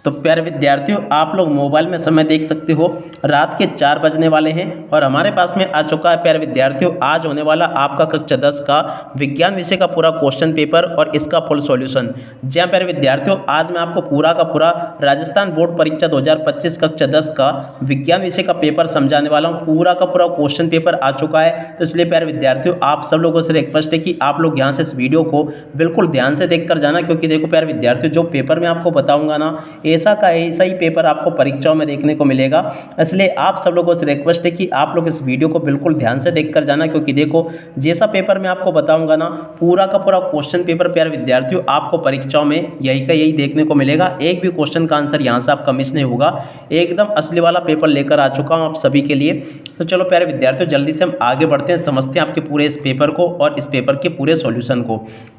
तो प्यारे विद्यार्थियों, आप लोग मोबाइल में समय देख सकते हो। रात के 4 बजने वाले हैं और हमारे पास में आ चुका है प्यारे विद्यार्थियों, आज होने वाला आपका कक्षा 10 का विज्ञान विषय का पूरा क्वेश्चन पेपर और इसका फुल सॉल्यूशन। जी हाँ प्यारे विद्यार्थियों, आज मैं आपको पूरा का पूरा राजस्थान बोर्ड परीक्षा 2025 कक्षा 10 का विज्ञान विषय का पेपर समझाने वाला हूँ। पूरा का पूरा क्वेश्चन पेपर आ चुका है, तो इसलिए प्यारे विद्यार्थियों, आप सब लोगों से रिक्वेस्ट है कि आप लोग यहाँ से इस वीडियो को बिल्कुल ध्यान से देख कर जाना, क्योंकि देखो प्यारे विद्यार्थियों, जो पेपर मैं आपको बताऊंगा ना, ऐसा का ऐसा ही पेपर आपको परीक्षाओं में देखने को मिलेगा। इसलिए आप सब लोगों से रिक्वेस्ट है कि आप लोग इस वीडियो को बिल्कुल ध्यान से देख कर जाना, क्योंकि देखो जैसा पेपर मैं आपको बताऊंगा ना, पूरा का पूरा क्वेश्चन पेपर प्यारे विद्यार्थियों आपको परीक्षाओं में यही का यही देखने को मिलेगा। एक भी क्वेश्चन का आंसर यहाँ से आपका मिस नहीं होगा। एकदम असली वाला पेपर लेकर आ चुका हूँ आप सभी के लिए। तो चलो प्यारे विद्यार्थियों, जल्दी से हम आगे बढ़ते हैं, समझते हैं आपके पूरे इस पेपर को और इस पेपर के पूरे सॉल्यूशन को।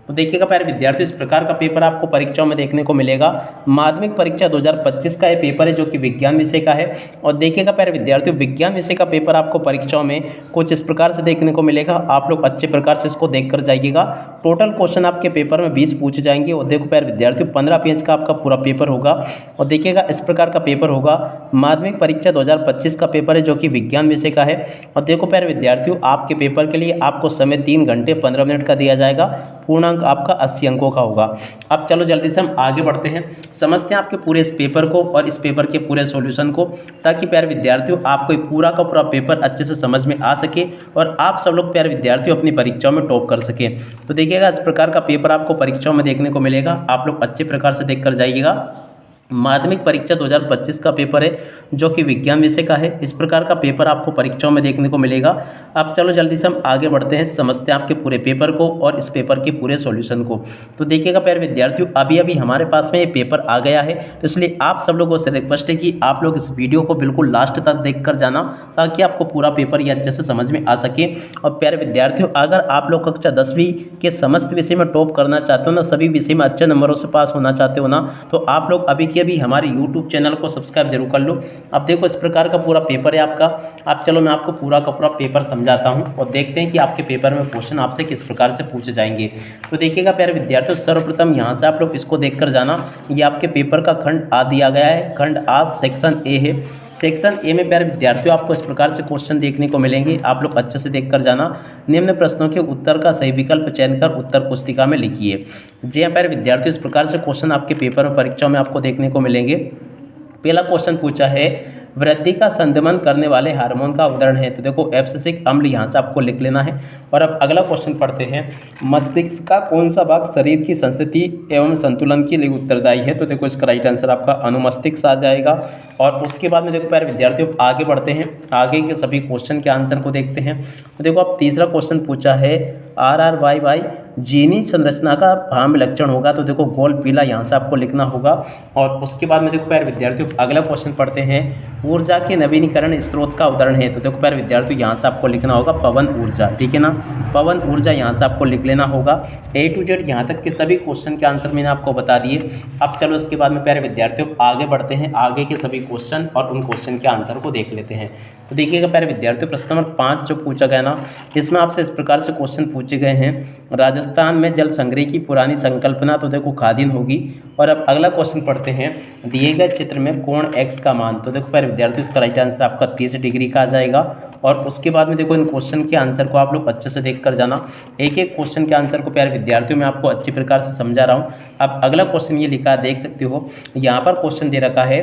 तो देखिएगा प्यारे विद्यार्थियों, इस प्रकार का पेपर आपको परीक्षाओं में देखने को मिलेगा। माध्यमिक परीक्षा 2025 का ये पेपर है, जो कि विज्ञान विषय का है। और देखिएगा प्यारे विद्यार्थियों, विज्ञान विषय का पेपर आपको परीक्षाओं में कुछ इस प्रकार से देखने को मिलेगा। आप लोग अच्छे प्रकार से इसको देख कर जाइएगा। टोटल क्वेश्चन आपके पेपर में 20 पूछे जाएंगे। और देखो प्यारे विद्यार्थियों, 15 पेज का आपका पूरा पेपर होगा। और देखिएगा इस प्रकार का पेपर होगा। माध्यमिक परीक्षा 2025 का पेपर है, जो कि विज्ञान विषय का है। और देखो प्यारे विद्यार्थियों, आपके पेपर के लिए आपको समय 3 घंटे 15 मिनट का दिया जाएगा। पूर्णांक आपका 80 अंकों का होगा। अब चलो जल्दी से हम आगे बढ़ते हैं, समझते हैं आपके पूरे इस पेपर को और इस पेपर के पूरे सॉल्यूशन को, ताकि प्यारे विद्यार्थियों आपको ये पूरा का पूरा पेपर अच्छे से समझ में आ सके और आप सब लोग प्यारे विद्यार्थियों अपनी परीक्षाओं में टॉप कर सके। तो देखिएगा इस प्रकार का पेपर आपको परीक्षाओं में देखने को मिलेगा। आप लोग अच्छे प्रकार से देख कर जाइएगा। माध्यमिक परीक्षा 2025 का पेपर है, जो कि विज्ञान विषय का है। इस प्रकार का पेपर आपको परीक्षाओं में देखने को मिलेगा। अब चलो जल्दी से हम आगे बढ़ते हैं, समझते हैं आपके पूरे पेपर को और इस पेपर के पूरे सॉल्यूशन को। तो देखिएगा प्यारे विद्यार्थियों, अभी अभी हमारे पास में ये पेपर आ गया है, तो इसलिए आप सब लोगों से रिक्वेस्ट है कि आप लोग इस वीडियो को बिल्कुल लास्ट तक देख कर जाना, ताकि आपको पूरा पेपर ये अच्छे से समझ में आ सके। और प्यारे विद्यार्थियों, अगर आप लोग कक्षा 10वीं के समस्त विषय में टॉप करना चाहते हो ना, सभी विषय में अच्छे नंबरों से पास होना चाहते हो ना, तो आप लोग अभी हमारे YouTube चैनल को सब्सक्राइब जरूर कर लो। अब देखो इस प्रकार का पूरा पेपर है आपका। अब चलो मैं आपको पूरा का पूरा पेपर समझाता हूं और देखते हैं कि आपके पेपर में क्वेश्चन आपसे किस प्रकार से पूछे जाएंगे। तो देखिएगा प्यारे विद्यार्थियों, सर्वप्रथम यहां से आप लोग इसको देख कर जाना। ये आपके पेपर का खंड आ दिया गया है। खंड आ सेक्शन ए है। सेक्शन ए में प्यारे विद्यार्थियों आपको इस प्रकार से क्वेश्चन देखने को मिलेंगे। आप लोग अच्छे से देख कर जाना। निम्न प्रश्नों के उत्तर का सही विकल्प चयन कर उत्तर पुस्तिका में लिखिए। जी हाँ प्यारे विद्यार्थियों, इस प्रकार से क्वेश्चन आपके पेपर में परीक्षाओं में आपको देखने को मिलेंगे। पहला क्वेश्चन पूछा है, वृद्धि का संदमन करने वाले हार्मोन का उदाहरण है। तो देखो एब्सिसिक अम्ल यहाँ से आपको लिख लेना है। और अब अगला क्वेश्चन पढ़ते हैं, मस्तिष्क का कौन सा भाग शरीर की संस्थिति एवं संतुलन के लिए उत्तरदायी है। तो देखो इसका राइट आंसर आपका अनुमस्तिष्क आ जाएगा। और उसके बाद में देखो प्यारे विद्यार्थियों आगे बढ़ते हैं, आगे के सभी क्वेश्चन के आंसर को देखते हैं। तो देखो अब तीसरा क्वेश्चन पूछा है, RRYY जीनी संरचना का भाम लक्षण होगा। तो देखो गोल पीला यहाँ से आपको लिखना होगा। और उसके बाद में देखो प्यारे विद्यार्थियों अगला क्वेश्चन पढ़ते हैं, ऊर्जा के नवीनीकरण स्रोत का उदाहरण है। तो देखो प्यारे विद्यार्थियों यहाँ से आपको लिखना होगा पवन ऊर्जा, ठीक है ना, पवन ऊर्जा यहाँ से आपको लिख लेना होगा। A to Z यहाँ तक के सभी क्वेश्चन के आंसर मैंने आपको बता दिए। अब चलो इसके बाद में प्यारे विद्यार्थियों आगे बढ़ते हैं, आगे के सभी क्वेश्चन और उन क्वेश्चन के आंसर को देख लेते हैं। तो देखिएगा प्यारे विद्यार्थियों, प्रश्न नंबर 5 जो पूछा गया ना, इसमें आपसे इस प्रकार से क्वेश्चन पूछे गए हैं, राजस्थान में जल संग्रह की पुरानी संकल्पना तो देखो खादिन होगी। और अब अगला क्वेश्चन पढ़ते हैं, दिए गए चित्र में कोण x का मान। तो देखो प्यारे विद्यार्थियों इसका राइट आंसर आपका 30 डिग्री का आ जाएगा। और उसके बाद में देखो इन क्वेश्चन के आंसर को आप लोग अच्छे से देख कर जाना। एक एक क्वेश्चन के आंसर को प्यारे विद्यार्थियों मैं आपको अच्छी प्रकार से समझा रहा हूँ। अब अगला क्वेश्चन ये लिखा है, देख सकते हो यहाँ पर क्वेश्चन दे रखा है,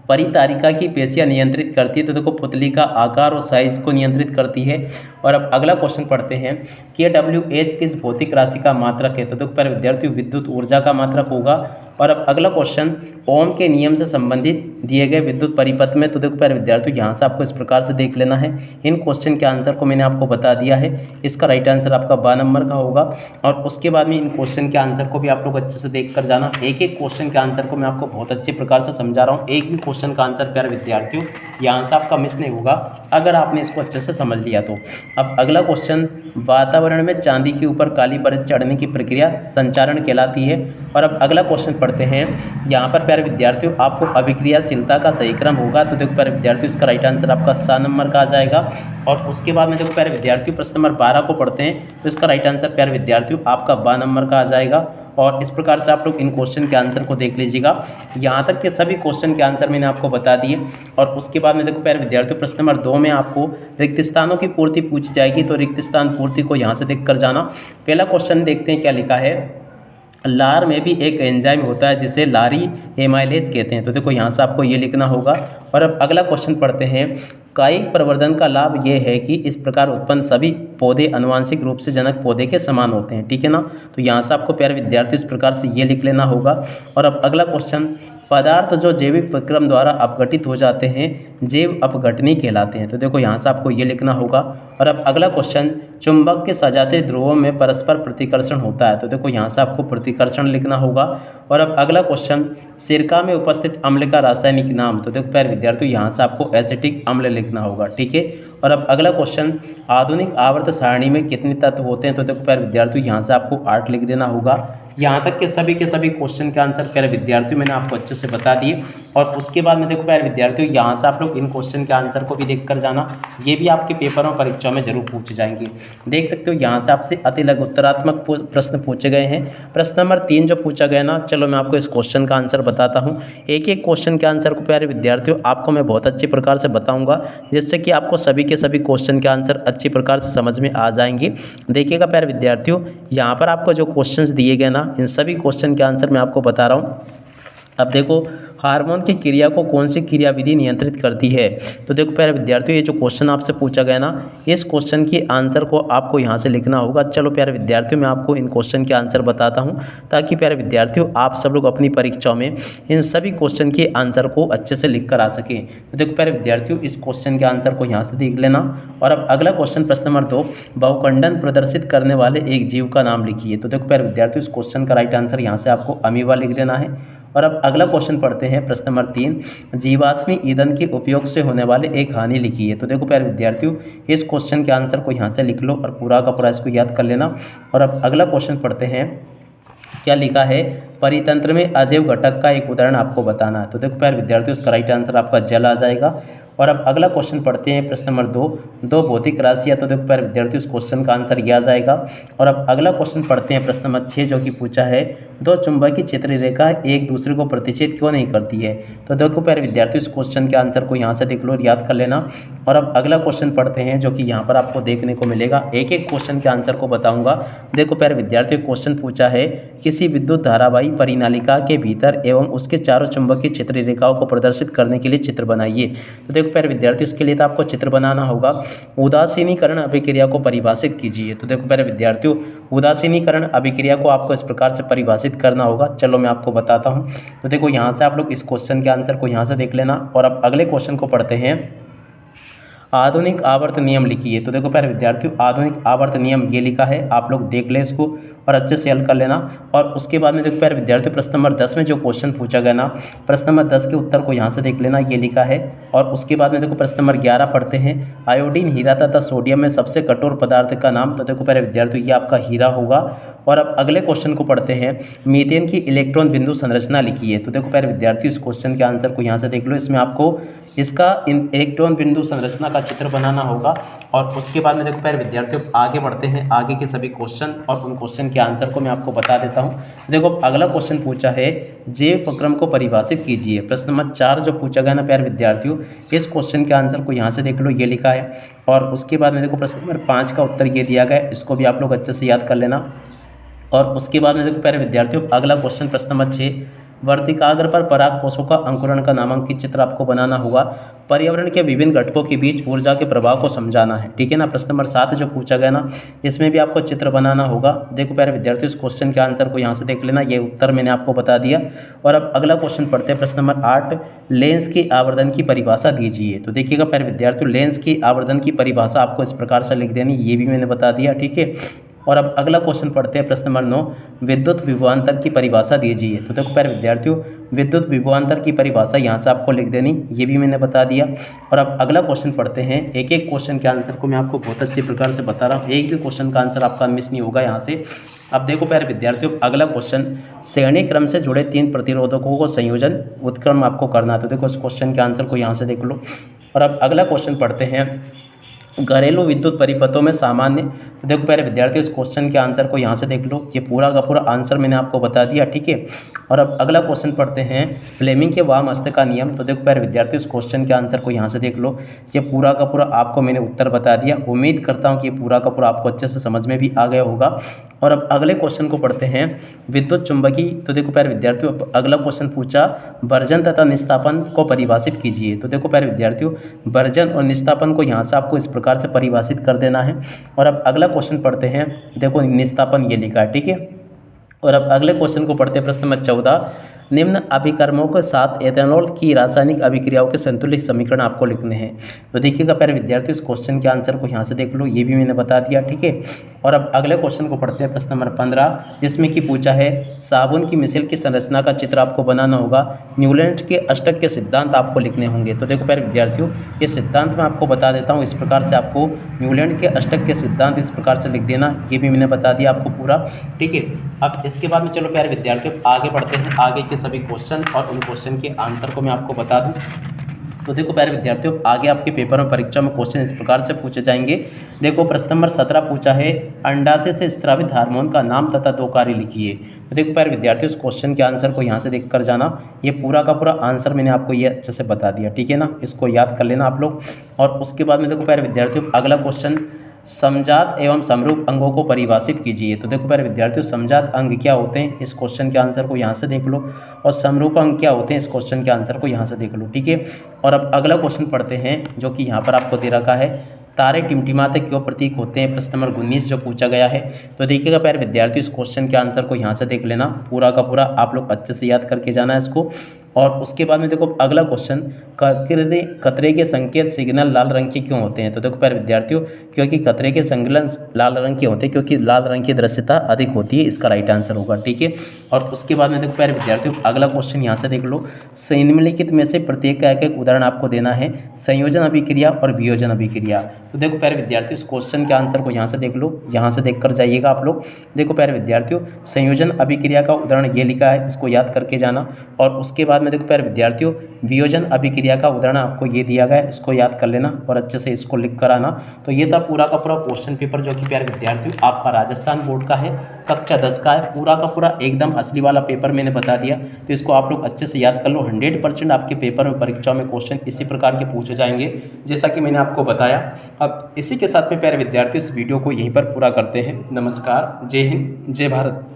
परितारिका की पेशियां नियंत्रित करती है। तो देखो पुतली का आकार और साइज को नियंत्रित करती है। और अब अगला क्वेश्चन पढ़ते हैं, KWH किस भौतिक राशि का मात्रक है। तो देखो प्यारे विद्यार्थियों विद्युत ऊर्जा का मात्रक होगा। और अब अगला क्वेश्चन, ओम के नियम से संबंधित दिए गए विद्युत परिपथ में। तो देखो प्यारे विद्यार्थियों यहाँ से आपको इस प्रकार से देख लेना है। इन क्वेश्चन के आंसर को मैंने आपको बता दिया है। इसका राइट आंसर आपका 12 नंबर का होगा। और उसके बाद में इन क्वेश्चन के आंसर को भी आप लोग अच्छे से देख कर जाना। एक एक क्वेश्चन के आंसर को मैं आपको बहुत अच्छे प्रकार से समझा रहा हूँ। एक भी क्वेश्चन का आंसर प्यारे विद्यार्थियों यहाँ से आपका मिस नहीं होगा, अगर आपने इसको अच्छे से समझ लिया तो। अब अगला क्वेश्चन, वातावरण में चांदी के ऊपर काली परत चढ़ने की प्रक्रिया संचारण कहलाती है। और अब अगला क्वेश्चन पढ़ते हैं, यहाँ पर प्यारे विद्यार्थियों आपको अभिक्रियाशीलता का सही क्रम होगा। तो देखो प्यारे विद्यार्थियों इसका राइट आंसर आपका 7 नंबर का आ जाएगा। और उसके बाद में देखो प्यारे विद्यार्थियों प्रश्न नंबर 12 को पढ़ते हैं। तो इसका राइट आंसर प्यारे विद्यार्थियों आपका 12 नंबर का आ जाएगा। और इस प्रकार से आप लोग इन क्वेश्चन के आंसर को देख लीजिएगा। यहाँ तक के सभी क्वेश्चन के आंसर मैंने आपको बता दिए। और उसके बाद में देखो प्यारे विद्यार्थियों, प्रश्न नंबर 2 में आपको रिक्त स्थानों की पूर्ति पूछी जाएगी, तो रिक्त स्थान पूर्ति को यहाँ से देख कर जाना। पहला क्वेश्चन देखते हैं क्या लिखा है। लार में भी एक एंजाइम होता है जिसे लारी एमाइलेज कहते हैं, तो देखो यहाँ से आपको ये लिखना होगा। और अब अगला क्वेश्चन पढ़ते हैं। कायिक प्रवर्धन का लाभ ये है कि इस प्रकार उत्पन्न सभी पौधे आनुवांशिक रूप से जनक पौधे के समान होते हैं, ठीक है ना। तो यहाँ से आपको प्यारे विद्यार्थी इस प्रकार से ये लिख लेना होगा। और अब अगला क्वेश्चन, पदार्थ जो जैविक प्रक्रम द्वारा अपघटित हो जाते हैं जैव अपघटनी कहलाते हैं, तो देखो यहाँ से आपको ये लिखना होगा। और अब अगला क्वेश्चन, चुंबक के सजातीय ध्रुवों में परस्पर प्रतिकर्षण होता है, तो देखो यहाँ से आपको प्रतिकर्षण लिखना होगा। और अब अगला क्वेश्चन, सिरका में उपस्थित अम्ल का रासायनिक नाम, तो देखो प्यारे विद्यार्थियों यहाँ से आपको एसिटिक अम्ल लिखना होगा, ठीक है। और अब अगला क्वेश्चन, आधुनिक आवर्त सारणी में कितने तत्व होते हैं, तो देखो प्यारे विद्यार्थियों यहाँ से आपको 8 लिख देना होगा। यहाँ तक के सभी क्वेश्चन के आंसर प्यारे विद्यार्थियों मैंने आपको अच्छे से बता दिए। और उसके बाद में देखो प्यारे विद्यार्थियों, यहाँ से आप लोग इन क्वेश्चन के आंसर को भी देख कर जाना, ये भी आपके पेपर और परीक्षाओं में जरूर पूछे जाएंगे। देख सकते हो यहाँ से आपसे अति लघु उत्तरात्मक प्रश्न पूछे गए हैं। प्रश्न नंबर 3 जो पूछा गया ना, चलो मैं आपको इस क्वेश्चन का आंसर बताता हूँ। एक एक क्वेश्चन के आंसर को प्यारे विद्यार्थियों आपको मैं बहुत अच्छी प्रकार से बताऊँगा, जिससे कि आपको सभी के सभी क्वेश्चन के आंसर अच्छी प्रकार से समझ में आ जाएंगे। देखिएगा प्यारे विद्यार्थियों, यहाँ पर आपको जो क्वेश्चंस दिए गए ना, इन सभी क्वेश्चन के आंसर मैं आपको बता रहा हूँ। अब देखो, हार्मोन की क्रिया को कौन सी क्रिया विधि नियंत्रित करती है, तो देखो प्यारे विद्यार्थियों, ये जो क्वेश्चन आपसे पूछा गया ना, इस क्वेश्चन के आंसर को आपको यहाँ से लिखना होगा। चलो प्यारे विद्यार्थियों, मैं आपको इन क्वेश्चन के आंसर बताता हूँ, ताकि प्यारे विद्यार्थियों आप सब लोग अपनी परीक्षाओं में इन सभी क्वेश्चन के आंसर को अच्छे से लिख कर आ सकें। तो देखो प्यारे विद्यार्थियों, इस क्वेश्चन के आंसर को यहाँ से देख लेना। और अब अगला क्वेश्चन, प्रश्न नंबर 2, बहुखंडन प्रदर्शित करने वाले एक जीव का नाम लिखिए, तो देखो प्यारे विद्यार्थियों, इस क्वेश्चन का राइट आंसर यहाँ से आपको अमीबा लिख देना है। और अब अगला क्वेश्चन पढ़ते हैं, प्रश्न नंबर 3, जीवाश्मी ईंधन के उपयोग से होने वाले एक हानि लिखिए, तो देखो प्यारे विद्यार्थियों, इस क्वेश्चन के आंसर को यहाँ से लिख लो और पूरा का पूरा इसको याद कर लेना। और अब अगला क्वेश्चन पढ़ते हैं, क्या लिखा है, परितंत्र में अजैव घटक का एक उदाहरण आपको बताना है, तो देखो प्यारे विद्यार्थियों, इसका राइट आंसर आपका जल आ जाएगा। और अब अगला क्वेश्चन पढ़ते हैं, प्रश्न नंबर 2, दो भौतिक राशियाँ, तो देखो प्यारे विद्यार्थियों, इस क्वेश्चन का आंसर यह आ जाएगा। और अब अगला क्वेश्चन पढ़ते हैं, प्रश्न नंबर 6 जो कि पूछा है, दो चुंबकीय क्षेत्रीय रेखा एक दूसरे को प्रतिच्छेद क्यों नहीं करती है, तो देखो प्यारे विद्यार्थियों, इस क्वेश्चन के आंसर को यहाँ से देख लो और याद कर लेना। और अब अगला क्वेश्चन पढ़ते हैं, जो कि यहाँ पर आपको देखने को मिलेगा, एक एक क्वेश्चन के आंसर को बताऊँगा। देखो प्यारे विद्यार्थियों, क्वेश्चन पूछा है, किसी विद्युत धारावाही परिनालिका के भीतर एवं उसके चारों चुंबकीय क्षेत्रीय रेखाओं को प्रदर्शित करने के लिए चित्र बनाइए, तो देखो प्यारे विद्यार्थियों, इसके लिए तो आपको चित्र बनाना होगा। उदासीनीकरण अभिक्रिया को परिभाषित कीजिए, तो देखो प्यारे विद्यार्थियों, उदासीनीकरण अभिक्रिया को आपको इस प्रकार से परिभाषित करना होगा। चलो मैं आपको बताता हूँ। तो देखो यहाँ से आप लोग इस क्वेश्चन के आंसर को यहाँ से देख लेना। और अब अगले क्वेश्चन को पढ़ते हैं, आधुनिक आवर्त नियम लिखिए, तो देखो प्यारे विद्यार्थियों, आधुनिक आवर्त नियम ये लिखा है, आप लोग देख लें इसको और अच्छे से हल कर लेना। और उसके बाद में देखो प्यारे विद्यार्थियों, प्रश्न नंबर 10 में जो क्वेश्चन पूछा गया ना, प्रश्न नंबर 10 के उत्तर को यहाँ से देख लेना, ये लिखा है। और उसके बाद में देखो प्रश्न नंबर 11 पढ़ते हैं, आयोडीन, हीरा तथा सोडियम में सबसे कठोर पदार्थ का नाम, तो देखो प्यारे विद्यार्थियों, ये आपका हीरा होगा। और अब अगले क्वेश्चन को पढ़ते हैं, मीथेन की इलेक्ट्रॉन बिंदु संरचना लिखिए, तो देखो प्यारे विद्यार्थियों, इस क्वेश्चन के आंसर को यहाँ से देख लो। इसमें आपको इसका इलेक्ट्रॉन बिंदु संरचना का चित्र बनाना होगा। और उसके बाद में देखो प्यारे विद्यार्थियों, आगे बढ़ते हैं, आगे के सभी क्वेश्चन और उन क्वेश्चन के आंसर को मैं आपको बता देता हूँ। देखो अगला क्वेश्चन पूछा है, जैव प्रक्रम को परिभाषित कीजिए, प्रश्न नंबर 4 जो पूछा गया ना प्यारे विद्यार्थियों, इस क्वेश्चन के आंसर को यहाँ से देख लो, ये लिखा है। और उसके बाद में देखो प्रश्न नंबर 5 का उत्तर ये दिया गया, इसको भी आप लोग अच्छे से याद कर लेना। और उसके बाद में देखो प्यारे विद्यार्थियों, अगला क्वेश्चन प्रश्न नंबर 6, वर्तिकाग्र पर पराग कोषों का अंकुरण का नामांकित चित्र आपको बनाना होगा। पर्यावरण के विभिन्न घटकों के बीच ऊर्जा के प्रभाव को समझाना है, ठीक है ना। प्रश्न नंबर 7 जो पूछा गया ना, इसमें भी आपको चित्र बनाना होगा। देखो प्यारे विद्यार्थियों, इस क्वेश्चन के आंसर को यहाँ से देख लेना, ये उत्तर मैंने आपको बता दिया। और अब अगला क्वेश्चन पढ़ते हैं, प्रश्न नंबर 8, लेंस की आवर्धन की परिभाषा दीजिए, तो देखिएगा प्यारे विद्यार्थियों, लेंस की आवर्धन की परिभाषा आपको इस प्रकार से लिख देनी, ये भी मैंने बता दिया, ठीक है। और अब अगला क्वेश्चन पढ़ते हैं, प्रश्न नंबर 9, विद्युत विभवांतर की परिभाषा दीजिए, तो देखो प्यारे विद्यार्थियों, विद्युत विभवांतर की परिभाषा यहाँ से आपको लिख देनी, ये भी मैंने बता दिया। और अब अगला क्वेश्चन पढ़ते हैं, एक एक क्वेश्चन के आंसर को मैं आपको बहुत अच्छे प्रकार से बता रहा हूँ, एक भी क्वेश्चन का आंसर आपका मिस नहीं होगा यहाँ से। अब देखो प्यारे विद्यार्थियों, अगला क्वेश्चन, श्रेणी क्रम से जुड़े 3 प्रतिरोधकों को संयोजन उत्क्रम आपको करना है, तो देखो इस क्वेश्चन के आंसर को यहाँ से देख लो। और अब अगला क्वेश्चन पढ़ते हैं, घरेलू विद्युत परिपथों में सामान्य। तो देखो प्यारे विद्यार्थियों, इस क्वेश्चन के आंसर को यहाँ से देख लो, ये पूरा का पूरा आंसर मैंने आपको बता दिया, ठीक है। और अब अगला क्वेश्चन पढ़ते हैं, फ्लेमिंग के वाम हस्त का नियम। तो देखो प्यारे विद्यार्थियों, इस क्वेश्चन के आंसर को यहाँ से देख लो, ये पूरा का पूरा आपको मैंने उत्तर बता दिया। उम्मीद करता हूँ कि ये पूरा का पूरा आपको अच्छे से समझ में भी आ गया होगा। और अब अगले क्वेश्चन को पढ़ते हैं, विद्युत चुंबकी। तो देखो प्यारे विद्यार्थियों, अगला क्वेश्चन पूछा, वर्जन तथा निस्तापन को परिभाषित कीजिए। तो देखो प्यारे विद्यार्थियों, वर्जन और निस्तापन को यहाँ से आपको इस प्रकार से परिभाषित कर देना है। और अब अगला क्वेश्चन पढ़ते हैं, देखो निस्तापन ये लिखा है, ठीक है। और अब अगले क्वेश्चन को पढ़ते हैं, प्रश्न नंबर 14, निम्न अभिकर्मों के साथ एथेनॉल की रासायनिक अभिक्रियाओं के संतुलित समीकरण आपको लिखने हैं। तो देखिएगा प्यारे विद्यार्थियों, इस क्वेश्चन के आंसर को यहाँ से देख लो, ये भी मैंने बता दिया, ठीक है। और अब अगले क्वेश्चन को पढ़ते हैं, प्रश्न नंबर 15, जिसमें कि पूछा है, साबुन की मिसल की संरचना का चित्र आपको बनाना होगा, न्यूलैंड के अष्टक के सिद्धांत आपको लिखने होंगे। तो देखो प्यारे विद्यार्थियों, ये सिद्धांत मैं आपको बता देता हूँ, इस प्रकार से आपको न्यूलैंड के अष्टक के सिद्धांत इस प्रकार से लिख देना, ये भी मैंने बता दिया आपको पूरा, ठीक है। अब इसके बाद में चलो प्यारे विद्यार्थियों आगे बढ़ते हैं, आगे के सभी क्वेश्चन और उन क्वेश्चन के आंसर को मैं आपको बता दूं। तो देखो प्यारे विद्यार्थियों, आगे आपके पेपर में परीक्षा में क्वेश्चन इस प्रकार से पूछे जाएंगे। देखो प्रश्न नंबर 17 पूछा है, अंडाशय से स्रावित हार्मोन का नाम तथा 2 कार्य लिखिए। तो देखो प्यारे विद्यार्थियों, इस क्वेश्चन के आंसर को यहाँ से देख कर जाना, ये पूरा का पूरा आंसर मैंने आपको ये अच्छे से बता दिया, ठीक है ना, इसको याद कर लेना आप लोग। और उसके बाद में देखो प्यारे विद्यार्थियों, अगला क्वेश्चन, समजात एवं समरूप अंगों को परिभाषित कीजिए। तो देखो प्यारे विद्यार्थियों, समजात अंग क्या होते हैं, इस क्वेश्चन के आंसर को यहाँ से देख लो, और समरूप अंग क्या होते हैं, इस क्वेश्चन के आंसर को यहाँ से देख लो, ठीक है। और अब अगला क्वेश्चन पढ़ते हैं, जो कि यहाँ पर आपको दे रखा है, तारे टिमटिमाते क्यों प्रतीक होते हैं, प्रश्न नंबर 19 जो पूछा गया है। तो देखिएगा प्यारे विद्यार्थियों, इस क्वेश्चन के आंसर को यहाँ से देख लेना, पूरा का पूरा आप लोग अच्छे से याद करके जाना है इसको। और उसके बाद में देखो अगला क्वेश्चन, खतरे के संकेत सिग्नल लाल रंग के क्यों होते हैं। तो देखो प्यारे विद्यार्थियों, क्योंकि खतरे के सिग्नल लाल रंग के होते हैं, क्योंकि लाल रंग की दृश्यता अधिक होती है, इसका राइट आंसर होगा, ठीक है। और उसके बाद में देखो प्यारे विद्यार्थियों, अगला क्वेश्चन यहाँ से देख लो, निम्नलिखित में से प्रत्येक का एक उदाहरण आपको देना है, संयोजन अभिक्रिया और वियोजन अभिक्रिया। तो देखो प्यारे विद्यार्थियों, इस क्वेश्चन के आंसर को यहाँ से देख लो, यहाँ से देख कर जाइएगा आप लोग। देखो प्यारे विद्यार्थियों, संयोजन अभिक्रिया का उदाहरण ये लिखा है, इसको याद करके जाना। और उसके बाद में देखो प्यारे विद्यार्थियों, वियोजन अभिक्रिया का उदाहरण आपको ये दिया गया है, इसको याद कर लेना और अच्छे से इसको लिख कर आना। तो ये था पूरा का पूरा क्वेश्चन पेपर, जो कि प्यारे विद्यार्थियों आपका राजस्थान बोर्ड का है, कक्षा 10 का है, पूरा का पूरा एकदम असली वाला पेपर मैंने बता दिया। तो इसको आप लोग अच्छे से याद कर लो, 100% आपके पेपर में परीक्षा में क्वेश्चन इसी प्रकार के पूछे जाएंगे, जैसा कि मैंने आपको बताया। अब इसी के साथ में प्यारे विद्यार्थियों, इस वीडियो को यहीं पर पूरा करते हैं। नमस्कार, जय हिंद, जय भारत।